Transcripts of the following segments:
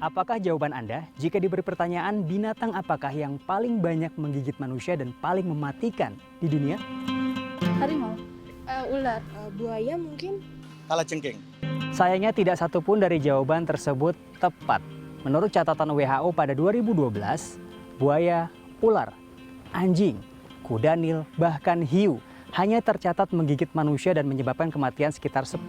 Apakah jawaban Anda jika diberi pertanyaan binatang apakah yang paling banyak menggigit manusia dan paling mematikan di dunia? Harimau. Ular, buaya mungkin. Kalajengking. Sayangnya tidak satupun dari jawaban tersebut tepat. Menurut catatan WHO pada 2012, buaya, ular, anjing, kuda nil, bahkan hiu hanya tercatat menggigit manusia dan menyebabkan kematian sekitar 10.000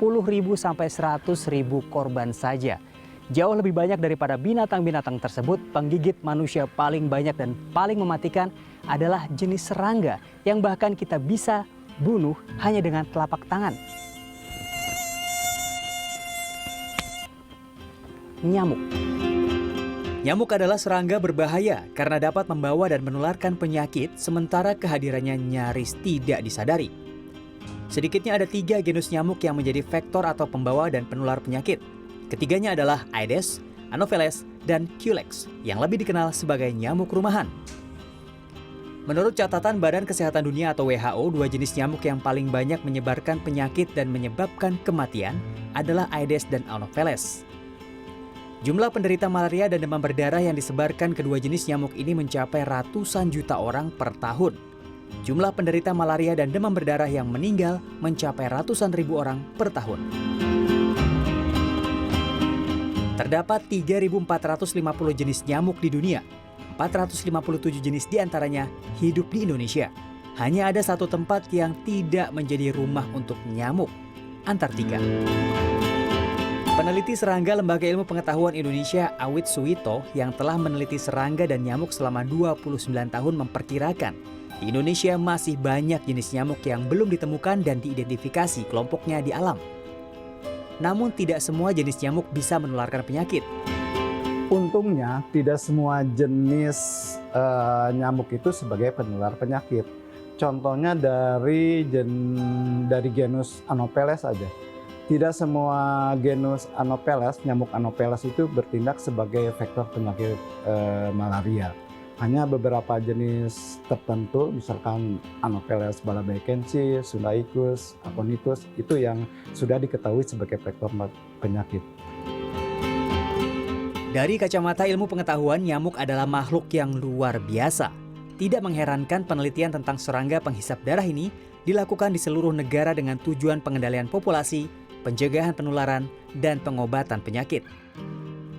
sampai 100.000 korban saja. Jauh lebih banyak daripada binatang-binatang tersebut, penggigit manusia paling banyak dan paling mematikan adalah jenis serangga yang bahkan kita bisa bunuh hanya dengan telapak tangan. Nyamuk. Nyamuk adalah serangga berbahaya karena dapat membawa dan menularkan penyakit sementara kehadirannya nyaris tidak disadari. Sedikitnya ada 3 genus nyamuk yang menjadi vektor atau pembawa dan penular penyakit. Ketiganya adalah Aedes, Anopheles, dan Culex yang lebih dikenal sebagai nyamuk rumahan. Menurut catatan Badan Kesehatan Dunia atau WHO, 2 jenis nyamuk yang paling banyak menyebarkan penyakit dan menyebabkan kematian adalah Aedes dan Anopheles. Jumlah penderita malaria dan demam berdarah yang disebarkan kedua jenis nyamuk ini mencapai ratusan juta orang per tahun. Jumlah penderita malaria dan demam berdarah yang meninggal mencapai ratusan ribu orang per tahun. Terdapat 3.450 jenis nyamuk di dunia. 457 jenis diantaranya hidup di Indonesia. Hanya ada satu tempat yang tidak menjadi rumah untuk nyamuk, Antartika. Peneliti serangga Lembaga Ilmu Pengetahuan Indonesia Awit Suwito yang telah meneliti serangga dan nyamuk selama 29 tahun memperkirakan di Indonesia masih banyak jenis nyamuk yang belum ditemukan dan diidentifikasi kelompoknya di alam. Namun tidak semua jenis nyamuk bisa menularkan penyakit. Untungnya tidak semua jenis nyamuk itu sebagai penular penyakit. Contohnya dari genus Anopheles saja. Tidak semua genus Anopheles, nyamuk Anopheles itu bertindak sebagai vektor penyakit malaria. Hanya beberapa jenis tertentu, misalkan Anopheles balabaikensis, Sundaichus, Aconitus, itu yang sudah diketahui sebagai vektor penyakit. Dari kacamata ilmu pengetahuan, nyamuk adalah makhluk yang luar biasa. Tidak mengherankan penelitian tentang serangga penghisap darah ini dilakukan di seluruh negara dengan tujuan pengendalian populasi, pencegahan penularan, dan pengobatan penyakit.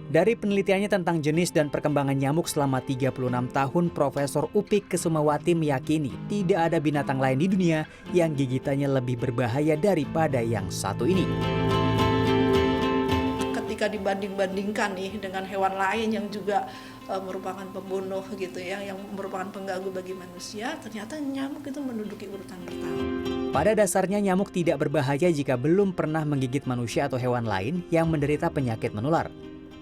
Dari penelitiannya tentang jenis dan perkembangan nyamuk selama 36 tahun, Profesor Upik Kesumawati meyakini tidak ada binatang lain di dunia yang gigitannya lebih berbahaya daripada yang satu ini. Ketika dibanding-bandingkan nih dengan hewan lain yang juga merupakan pembunuh gitu ya, yang merupakan pengganggu bagi manusia, ternyata nyamuk itu menduduki urutan pertama. Pada dasarnya nyamuk tidak berbahaya jika belum pernah menggigit manusia atau hewan lain yang menderita penyakit menular.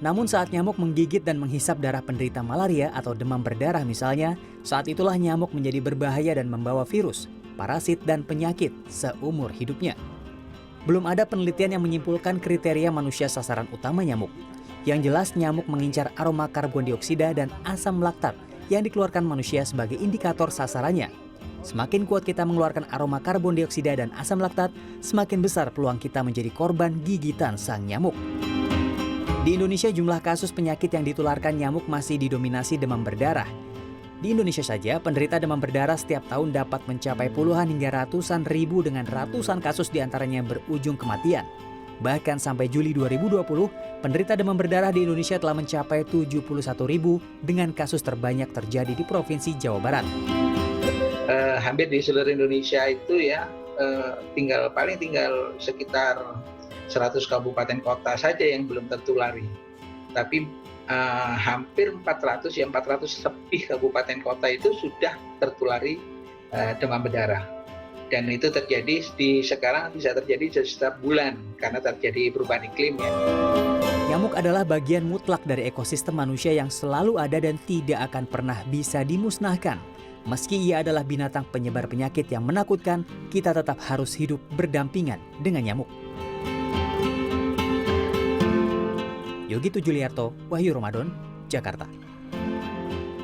Namun saat nyamuk menggigit dan menghisap darah penderita malaria atau demam berdarah misalnya, saat itulah nyamuk menjadi berbahaya dan membawa virus, parasit, dan penyakit seumur hidupnya. Belum ada penelitian yang menyimpulkan kriteria manusia sasaran utama nyamuk. Yang jelas nyamuk mengincar aroma karbon dioksida dan asam laktat yang dikeluarkan manusia sebagai indikator sasarannya. Semakin kuat kita mengeluarkan aroma karbon dioksida dan asam laktat, semakin besar peluang kita menjadi korban gigitan sang nyamuk. Di Indonesia jumlah kasus penyakit yang ditularkan nyamuk masih didominasi demam berdarah. Di Indonesia saja penderita demam berdarah setiap tahun dapat mencapai puluhan hingga ratusan ribu dengan ratusan kasus diantaranya berujung kematian. Bahkan sampai Juli 2020, penderita demam berdarah di Indonesia telah mencapai 71.000 dengan kasus terbanyak terjadi di Provinsi Jawa Barat. Hampir di seluruh Indonesia itu ya tinggal sekitar 100 kabupaten kota saja yang belum tertulari. Tapi hampir 400 lebih kabupaten kota itu sudah tertulari demam berdarah. Dan itu terjadi sekarang bisa terjadi setiap bulan karena terjadi perubahan iklim ya. Nyamuk adalah bagian mutlak dari ekosistem manusia yang selalu ada dan tidak akan pernah bisa dimusnahkan. Meski ia adalah binatang penyebar penyakit yang menakutkan, kita tetap harus hidup berdampingan dengan nyamuk. Yogi Tujuliarto, Wahyu Ramadan, Jakarta.